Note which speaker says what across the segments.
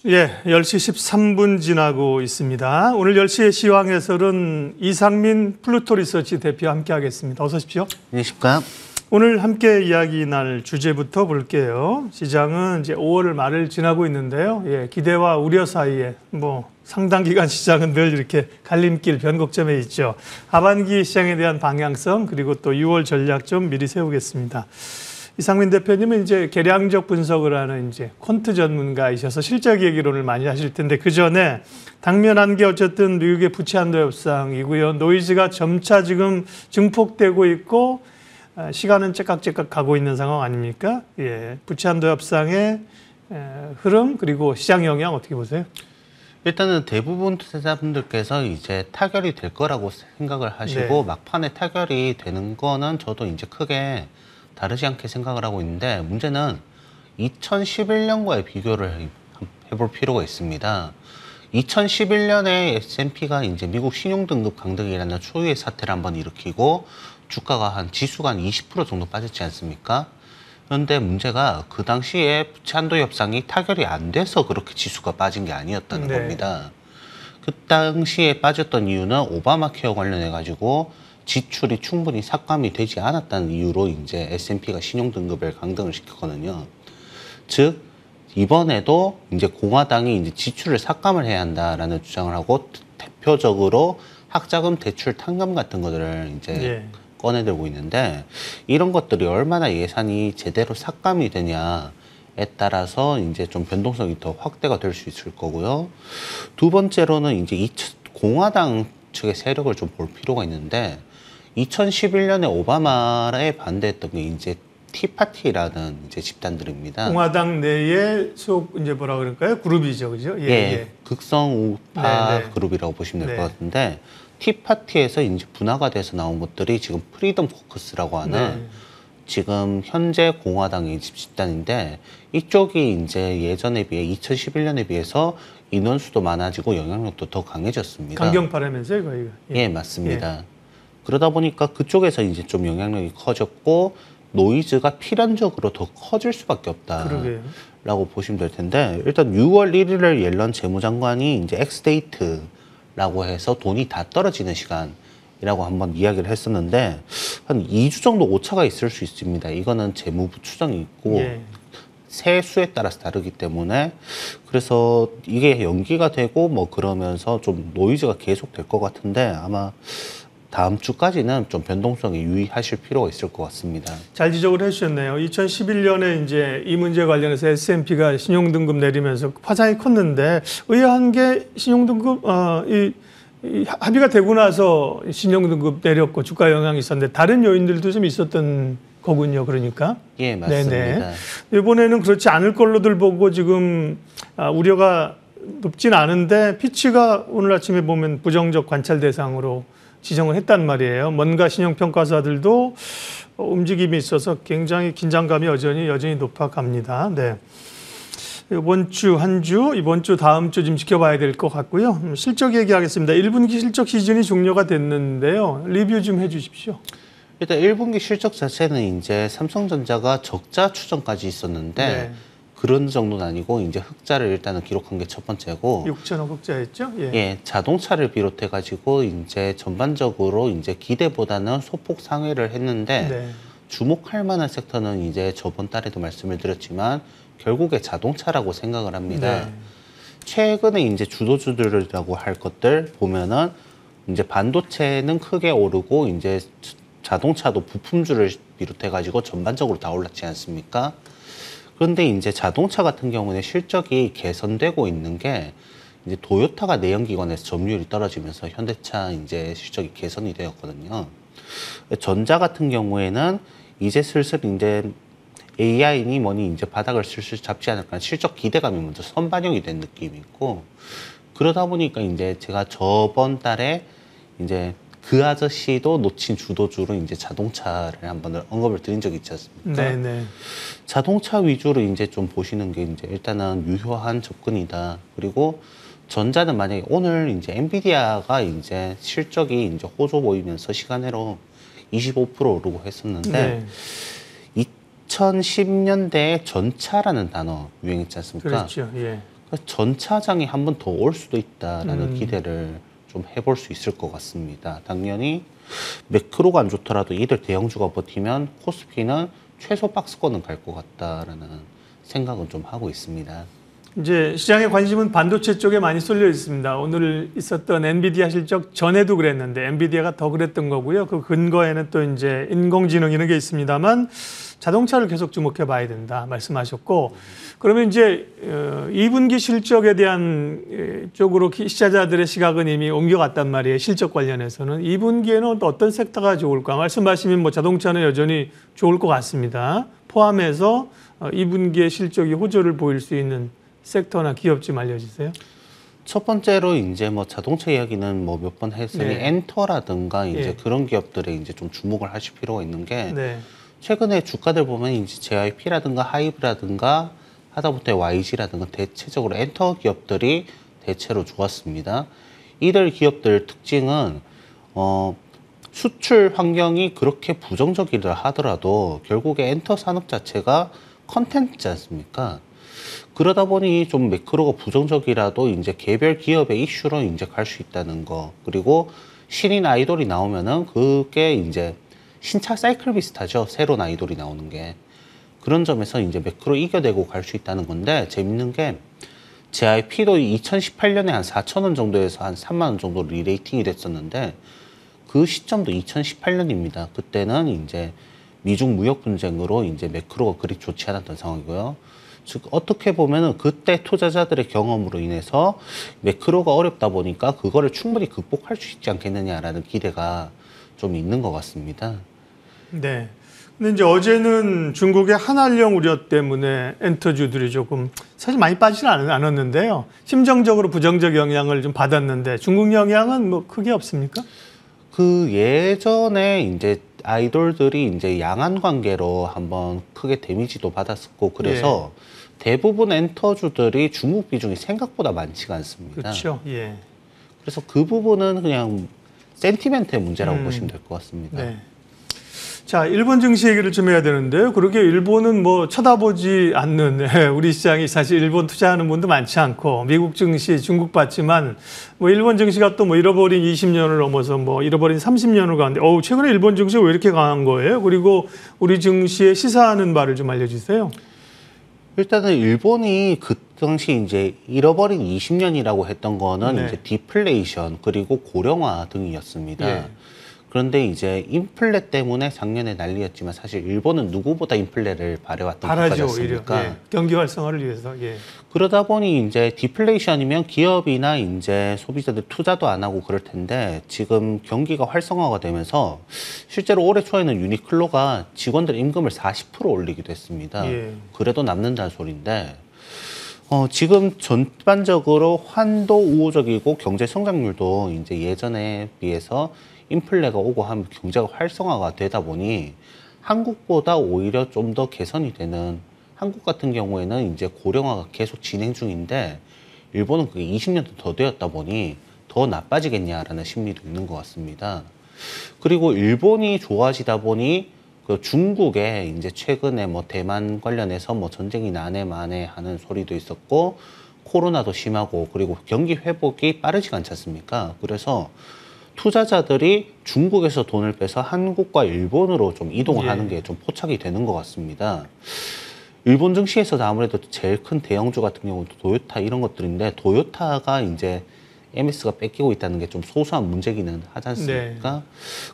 Speaker 1: 예, 10시 13분 지나고 있습니다. 오늘 10시의 시황 해설은 이상민 플루토 리서치 대표와 함께 하겠습니다. 어서 오십시오.
Speaker 2: 안녕하십니까.
Speaker 1: 오늘 함께 이야기 나눌 주제부터 볼게요. 시장은 이제 5월 말을 지나고 있는데요. 예, 기대와 우려 사이에 상당 기간 시장은 늘 이렇게 갈림길 변곡점에 있죠. 하반기 시장에 대한 방향성 그리고 또 6월 전략 좀 미리 세우겠습니다. 이상민 대표님은 이제 계량적 분석을 하는 이제 퀀트 전문가이셔서 실적 얘기론을 많이 하실 텐데 그 전에 당면한 게 어쨌든 미국의 부채 한도 협상이고요. 노이즈가 점차 지금 증폭되고 있고 시간은 째깍째깍 가고 있는 상황 아닙니까? 예, 부채 한도 협상의 흐름 그리고 시장 영향 어떻게 보세요?
Speaker 2: 일단은 대부분 투자자분들께서 이제 타결이 될 거라고 생각을 하시고
Speaker 1: 네.
Speaker 2: 막판에 타결이 되는 거는 저도 이제 크게 다르지 않게 생각을 하고 있는데 문제는 2011년과의 비교를 해볼 필요가 있습니다. 2011년에 S&P가 이제 미국 신용등급 강등이라는 초유의 사태를 한번 일으키고 주가가 지수가 한 20% 정도 빠졌지 않습니까? 그런데 문제가 그 당시에 부채 한도 협상이 타결이 안 돼서 그렇게 지수가 빠진 게 아니었다는 겁니다. 그 당시에 빠졌던 이유는 오바마 케어 관련해 가지고 지출이 충분히 삭감이 되지 않았다는 이유로 이제 S&P가 신용등급을 강등을 시켰거든요. 즉 이번에도 이제 공화당이 이제 지출을 삭감을 해야 한다라는 주장을 하고 대표적으로 학자금 대출 탕감 같은 것들을 이제 꺼내들고 있는데 이런 것들이 얼마나 예산이 제대로 삭감이 되냐에 따라서 이제 좀 변동성이 더 확대가 될 수 있을 거고요. 두 번째로는 이제 공화당 측의 세력을 좀 볼 필요가 있는데 2011년에 오바마에 반대했던 게 이제 티파티라는 이제 집단들입니다.
Speaker 1: 공화당 내에 이제 뭐라 그럴까요? 그룹이죠, 그죠?
Speaker 2: 극성 우파 그룹이라고 보시면 될 것 같은데 티파티에서 이제 분화가 돼서 나온 것들이 지금 프리덤 코커스라고 하는 지금 현재 공화당의 집단인데 이쪽이 이제 예전에 비해 2011년에 비해서 인원수도 많아지고 영향력도 더 강해졌습니다.
Speaker 1: 강경파라면서요, 거기가?
Speaker 2: 예, 맞습니다. 그러다 보니까 그쪽에서 이제 좀 영향력이 커졌고 노이즈가 필연적으로 더 커질 수밖에 없다라고 보시면 될 텐데 일단 6월 1일을 옐런 재무장관이 이제 엑스데이트라고 해서 돈이 다 떨어지는 시간이라고 한번 이야기를 했었는데 한 2주 정도 오차가 있을 수 있습니다. 이거는 재무부 추정이 있고 세수에 따라서 다르기 때문에 그래서 이게 연기가 되고 뭐 그러면서 좀 노이즈가 계속 될 것 같은데 아마 다음 주까지는 좀 변동성에 유의하실 필요가 있을 것 같습니다.
Speaker 1: 잘 지적을 해주셨네요. 2011년에 이제 이 문제 관련해서 S&P가 신용등급 내리면서 파장이 컸는데 의아한 게 신용등급 이 합의가 되고 나서 신용등급 내렸고 주가 영향이 있었는데 다른 요인들도 좀 있었던 거군요. 그러니까.
Speaker 2: 예, 맞습니다.
Speaker 1: 이번에는 그렇지 않을 걸로들 보고 지금 우려가 높진 않은데 피치가 오늘 아침에 보면 부정적 관찰 대상으로 지정을 했단 말이에요. 뭔가 신용평가사들도 움직임이 있어서 굉장히 긴장감이 여전히 높아 갑니다. 네. 이번 주 한 주, 이번 주 다음 주 좀 지켜봐야 될 것 같고요. 실적 얘기하겠습니다. 1분기 실적 시즌이 종료가 됐는데요. 리뷰 좀 해주십시오.
Speaker 2: 일단 1분기 실적 자체는 이제 삼성전자가 적자 추정까지 있었는데 그런 정도는 아니고 이제 흑자를 일단은 기록한 게 첫 번째고
Speaker 1: 6천억 흑자였죠?
Speaker 2: 자동차를 비롯해 가지고 이제 전반적으로 이제 기대보다는 소폭 상회를 했는데 주목할 만한 섹터는 이제 저번 달에도 말씀을 드렸지만 결국에 자동차라고 생각을 합니다. 최근에 이제 주도주들이라고 할 것들 보면은 이제 반도체는 크게 오르고 이제 자동차도 부품주를 비롯해 가지고 전반적으로 다 올랐지 않습니까? 그런데 이제 자동차 같은 경우는 실적이 개선되고 있는 게 이제 도요타가 내연기관에서 점유율이 떨어지면서 현대차 이제 실적이 개선이 되었거든요. 전자 같은 경우에는 이제 슬슬 이제 AI니 뭐니 이제 바닥을 슬슬 잡지 않을까 실적 기대감이 먼저 선반영이 된 느낌이 있고 그러다 보니까 이제 제가 저번 달에 이제 그 아저씨도 놓친 주도주로 이제 자동차를 한번 언급을 드린 적이 있지 않습니까? 자동차 위주로 이제 좀 보시는 게 이제 일단은 유효한 접근이다. 그리고 전자는 만약에 오늘 이제 엔비디아가 이제 실적이 이제 호조 보이면서 시간으로 25% 오르고 했었는데 2010년대에 전차라는 단어 유행했지 않습니까?
Speaker 1: 그렇죠.
Speaker 2: 전차장이 한 번 더 올 수도 있다라는 기대를 좀 해볼 수 있을 것 같습니다. 당연히 매크로가 안 좋더라도 이들 대형주가 버티면 코스피는 최소 박스권은 갈 것 같다라는 생각은 좀 하고 있습니다.
Speaker 1: 이제 시장의 관심은 반도체 쪽에 많이 쏠려 있습니다. 오늘 있었던 엔비디아 실적 전에도 그랬는데 엔비디아가 더 그랬던 거고요. 그 근거에는 또 이제 인공지능 이런 게 있습니다만 자동차를 계속 주목해 봐야 된다 말씀하셨고, 그러면 이제 2분기 실적에 대한 쪽으로 시자자들의 시각은 이미 옮겨갔단 말이에요. 실적 관련해서는 2분기에는 또 어떤 섹터가 좋을까 말씀하시면 뭐 자동차는 여전히 좋을 것 같습니다. 포함해서 2분기에 실적이 호조를 보일 수 있는 섹터나 기업 좀 알려주세요.
Speaker 2: 첫 번째로 이제 뭐 자동차 이야기는 뭐 몇 번 했으니
Speaker 1: 네.
Speaker 2: 엔터라든가 이제
Speaker 1: 네.
Speaker 2: 그런 기업들에 이제 좀 주목을 하실 필요가 있는 게
Speaker 1: 네.
Speaker 2: 최근에 주가들 보면 이제 JYP라든가 하이브라든가 하다못해 YG라든가 대체적으로 엔터 기업들이 대체로 좋았습니다. 이들 기업들 특징은 수출 환경이 그렇게 부정적이라 하더라도 결국에 엔터 산업 자체가 컨텐츠지 않습니까? 그러다 보니 좀 매크로가 부정적이라도 이제 개별 기업의 이슈로 이제 갈 수 있다는 거. 그리고 신인 아이돌이 나오면은 그게 이제 신차 사이클 비슷하죠. 새로운 아이돌이 나오는 게. 그런 점에서 이제 매크로 이겨내고 갈 수 있다는 건데, 재밌는 게 JYP도 2018년에 한 4,000원 정도에서 한 3만 원 정도 리레이팅이 됐었는데, 그 시점도 2018년입니다. 그때는 이제 미중 무역 분쟁으로 이제 매크로가 그리 좋지 않았던 상황이고요. 즉 어떻게 보면은 그때 투자자들의 경험으로 인해서 매크로가 어렵다 보니까 그거를 충분히 극복할 수 있지 않겠느냐라는 기대가 좀 있는 것 같습니다.
Speaker 1: 네. 근데 이제 어제는 중국의 한한령 우려 때문에 엔터주들이 조금 사실 많이 빠지는 않았는데요. 심정적으로 부정적 영향을 좀 받았는데 중국 영향은 뭐 크게 없습니까?
Speaker 2: 그 예전에 이제 아이돌들이 이제 양안 관계로 한번 크게 데미지도 받았었고 그래서 대부분 엔터주들이 중국 비중이 생각보다 많지가 않습니다.
Speaker 1: 그렇죠. 예.
Speaker 2: 그래서 그 부분은 그냥 센티멘트의 문제라고 보시면 될 것 같습니다.
Speaker 1: 네. 자, 일본 증시 얘기를 좀 해야 되는데요. 그러게 일본은 뭐 쳐다보지 않는 우리 시장이 사실 일본 투자하는 분도 많지 않고 미국 증시, 중국 봤지만 뭐 일본 증시가 또 뭐 잃어버린 20년을 넘어서 뭐 잃어버린 30년을 가는데 최근에 일본 증시 왜 이렇게 강한 거예요? 그리고 우리 증시에 시사하는 바를 좀 알려주세요.
Speaker 2: 일단은 일본이 그 당시 이제 잃어버린 20년이라고 했던 거는 이제 디플레이션 그리고 고령화 등이었습니다.
Speaker 1: 예.
Speaker 2: 그런데 이제 인플레 때문에 작년에 난리였지만 사실 일본은 누구보다 인플레를 바래왔던 국가지 않습니까?
Speaker 1: 예. 경기 활성화를 위해서. 예.
Speaker 2: 그러다 보니 이제 디플레이션이면 기업이나 이제 소비자들 투자도 안 하고 그럴 텐데 지금 경기가 활성화가 되면서 실제로 올해 초에는 유니클로가 직원들 임금을 40% 올리기도 했습니다.
Speaker 1: 예.
Speaker 2: 그래도 남는다는 소리인데 지금 전반적으로 환도 우호적이고 경제 성장률도 이제 예전에 비해서 인플레가 오고 하면 경제가 활성화가 되다 보니 한국보다 오히려 좀 더 개선이 되는, 한국 같은 경우에는 이제 고령화가 계속 진행 중인데 일본은 그게 20년도 더 되었다 보니 더 나빠지겠냐라는 심리도 있는 것 같습니다. 그리고 일본이 좋아지다 보니 그 중국에 이제 최근에 뭐 대만 관련해서 뭐 전쟁이 나네 마네 하는 소리도 있었고 코로나도 심하고 그리고 경기 회복이 빠르지가 않지 않습니까? 그래서 투자자들이 중국에서 돈을 빼서 한국과 일본으로 좀 이동을 하는 게 좀 포착이 되는 것 같습니다. 일본 증시에서도 아무래도 제일 큰 대형주 같은 경우는 도요타 이런 것들인데 도요타가 이제 MS가 뺏기고 있다는 게 좀 소소한 문제기는 하지 않습니까?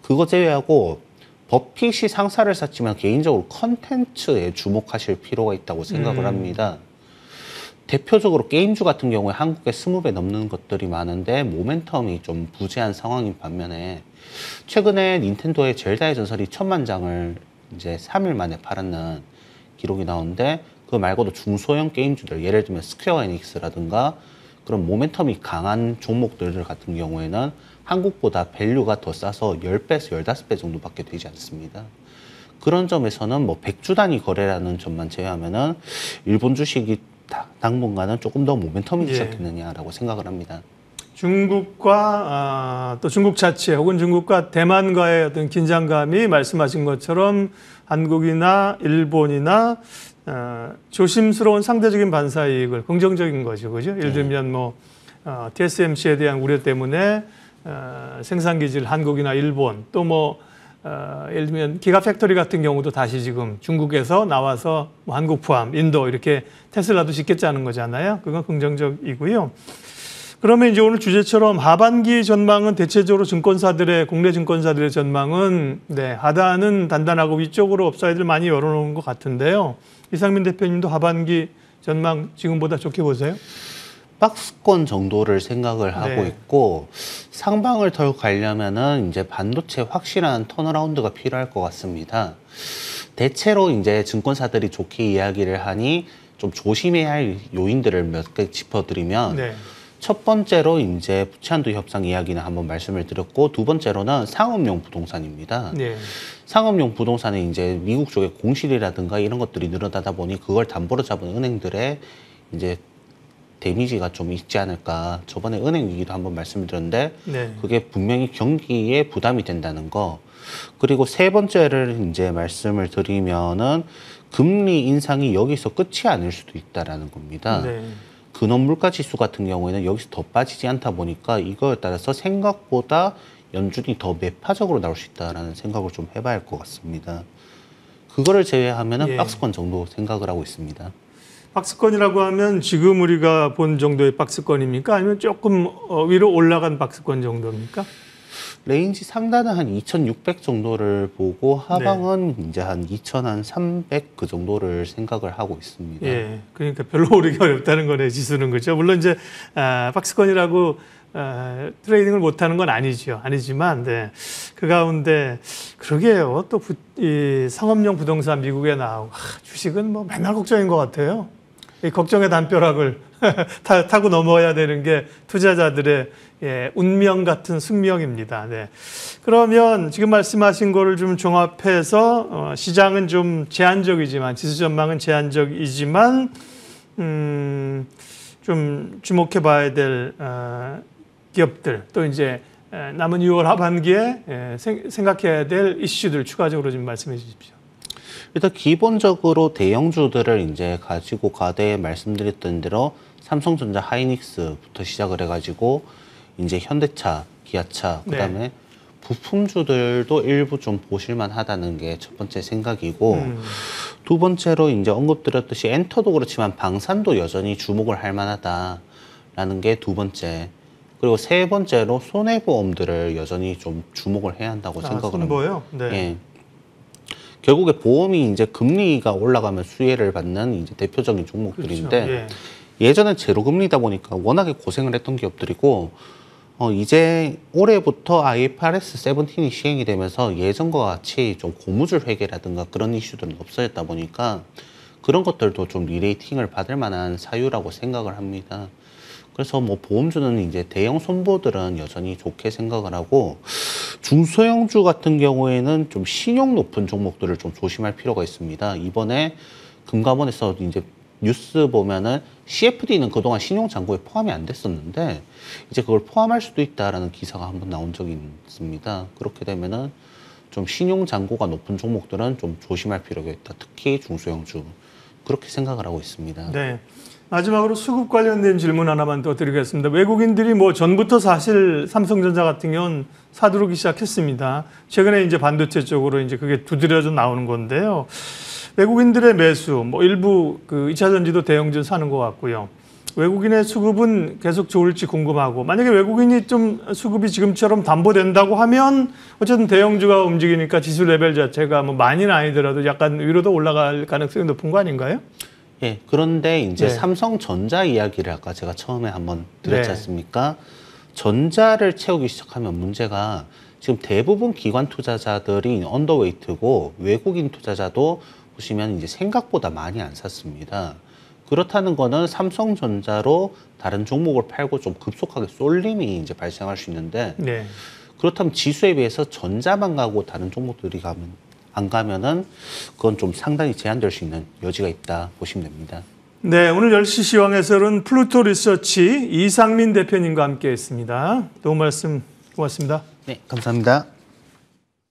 Speaker 2: 그거 제외하고 버핏이 상사를 샀지만 개인적으로 컨텐츠에 주목하실 필요가 있다고 생각을 합니다. 대표적으로 게임주 같은 경우에 한국에 20배 넘는 것들이 많은데 모멘텀이 좀 부재한 상황인 반면에 최근에 닌텐도의 젤다의 전설이 1000만 장을 이제 3일 만에 팔았는 기록이 나오는데 그 말고도 중소형 게임주들 예를 들면 스퀘어 에닉스라든가 그런 모멘텀이 강한 종목들 같은 경우에는 한국보다 밸류가 더 싸서 10배에서 15배 정도밖에 되지 않습니다. 그런 점에서는 뭐 100주 단위 거래라는 점만 제외하면은 일본 주식이 당분간은 조금 더 모멘텀이 있지 않겠느냐라고 생각을 합니다.
Speaker 1: 중국과 또 중국 자체 혹은 중국과 대만과의 어떤 긴장감이 말씀하신 것처럼 한국이나 일본이나 조심스러운 상대적인 반사 이익을 긍정적인 거죠, 그죠? 예를 들면 뭐 TSMC에 대한 우려 때문에 생산 기지를 한국이나 일본 또 뭐 예를 들면 기가팩토리 같은 경우도 다시 지금 중국에서 나와서 뭐 한국 포함 인도 이렇게 테슬라도 짓겠다는 거잖아요. 그건 긍정적이고요. 그러면 이제 오늘 주제처럼 하반기 전망은 대체적으로 증권사들의 국내 증권사들의 전망은 하단은 단단하고 위쪽으로 업사이드를 많이 열어놓은 것 같은데요. 이상민 대표님도 하반기 전망 지금보다 좋게 보세요?
Speaker 2: 박스권 정도를 생각을 하고 있고 상방을 더 가려면은 이제 반도체 확실한 턴어라운드가 필요할 것 같습니다. 대체로 이제 증권사들이 좋게 이야기를 하니 좀 조심해야 할 요인들을 몇 개 짚어드리면 첫 번째로 이제 부채한도 협상 이야기는 한번 말씀을 드렸고 두 번째로는 상업용 부동산입니다. 상업용 부동산은 이제 미국 쪽에 공실이라든가 이런 것들이 늘어나다 보니 그걸 담보로 잡은 은행들의 이제 데미지가 좀 있지 않을까. 저번에 은행 위기도 한번 말씀을 드렸는데 그게 분명히 경기에 부담이 된다는 거. 그리고 세 번째를 이제 말씀을 드리면은 금리 인상이 여기서 끝이 아닐 수도 있다라는 겁니다. 근원 물가 지수 같은 경우에는 여기서 더 빠지지 않다 보니까 이거에 따라서 생각보다 연준이 더 매파적으로 나올 수 있다라는 생각을 좀 해봐야 할 것 같습니다. 그거를 제외하면은 박스권 정도 생각을 하고 있습니다.
Speaker 1: 박스권이라고 하면 지금 우리가 본 정도의 박스권입니까? 아니면 조금 위로 올라간 박스권 정도입니까?
Speaker 2: 레인지 상단은 한 2,600 정도를 보고 하방은 이제 한 2,300 그 정도를 생각을 하고 있습니다.
Speaker 1: 그러니까 별로 오르기 어렵다는 거네, 지수는. 그렇죠? 물론 이제 박스권이라고 트레이딩을 못하는 건 아니지만 그 가운데 그러게요. 또 이 상업용 부동산 미국에 나오고 주식은 뭐 맨날 걱정인 것 같아요. 이 걱정의 담벼락을 타고 넘어야 되는 게 투자자들의 운명 같은 숙명입니다. 그러면 지금 말씀하신 거를 좀 종합해서 시장은 좀 제한적이지만 지수 전망은 제한적이지만 좀 주목해 봐야 될 기업들 또 이제 남은 6월 하반기에 생각해야 될 이슈들 추가적으로 좀 말씀해 주십시오.
Speaker 2: 일단 기본적으로 대형주들을 이제 가지고 과대에 말씀드렸던 대로 삼성전자, 하이닉스부터 시작을 해가지고 이제 현대차, 기아차, 그다음에 부품주들도 일부 좀 보실만하다는 게 첫 번째 생각이고 두 번째로 이제 언급드렸듯이 엔터도 그렇지만 방산도 여전히 주목을 할 만하다라는 게 두 번째. 그리고 세 번째로 손해보험들을 여전히 좀 주목을 해야 한다고 생각을 합니다.
Speaker 1: 네.
Speaker 2: 결국에 보험이 이제 금리가 올라가면 수혜를 받는 이제 대표적인 종목들인데 예전엔 제로금리다 보니까 워낙에 고생을 했던 기업들이고 이제 올해부터 IFRS 17이 시행이 되면서 예전과 같이 좀 고무줄 회계라든가 그런 이슈들은 없어졌다 보니까 그런 것들도 좀 리레이팅을 받을 만한 사유라고 생각을 합니다. 그래서 뭐 보험주는 이제 대형 손보들은 여전히 좋게 생각을 하고 중소형주 같은 경우에는 좀 신용 높은 종목들을 좀 조심할 필요가 있습니다. 이번에 금감원에서 이제 뉴스 보면은 CFD는 그동안 신용 잔고에 포함이 안 됐었는데 이제 그걸 포함할 수도 있다라는 기사가 한번 나온 적이 있습니다. 그렇게 되면은 좀 신용 잔고가 높은 종목들은 좀 조심할 필요가 있다. 특히 중소형주. 그렇게 생각을 하고 있습니다.
Speaker 1: 마지막으로 수급 관련된 질문 하나만 더 드리겠습니다. 외국인들이 뭐 전부터 사실 삼성전자 같은 경우는 사두르기 시작했습니다. 최근에 이제 반도체 쪽으로 이제 그게 두드려져 나오는 건데요. 외국인들의 매수, 뭐 일부 그 2차 전지도 대형주 사는 것 같고요. 외국인의 수급은 계속 좋을지 궁금하고 만약에 외국인이 좀 수급이 지금처럼 담보된다고 하면 어쨌든 대형주가 움직이니까 지수 레벨 자체가 뭐 많이는 아니더라도 약간 위로도 올라갈 가능성이 높은 거 아닌가요?
Speaker 2: 예, 그런데 이제 삼성전자 이야기를 아까 제가 처음에 한번 드렸지 않습니까? 전자를 채우기 시작하면 문제가 지금 대부분 기관 투자자들이 언더웨이트고 외국인 투자자도 보시면 이제 생각보다 많이 안 샀습니다. 그렇다는 거는 삼성전자로 다른 종목을 팔고 좀 급속하게 쏠림이 이제 발생할 수 있는데 그렇다면 지수에 비해서 전자만 가고 다른 종목들이 안 가면은 그건 좀 상당히 제한될 수 있는 여지가 있다 보시면 됩니다.
Speaker 1: 네, 오늘 10시 시황 해설은 플루토 리서치 이상민 대표님과 함께했습니다. 도움 말씀 고맙습니다.
Speaker 2: 네, 감사합니다.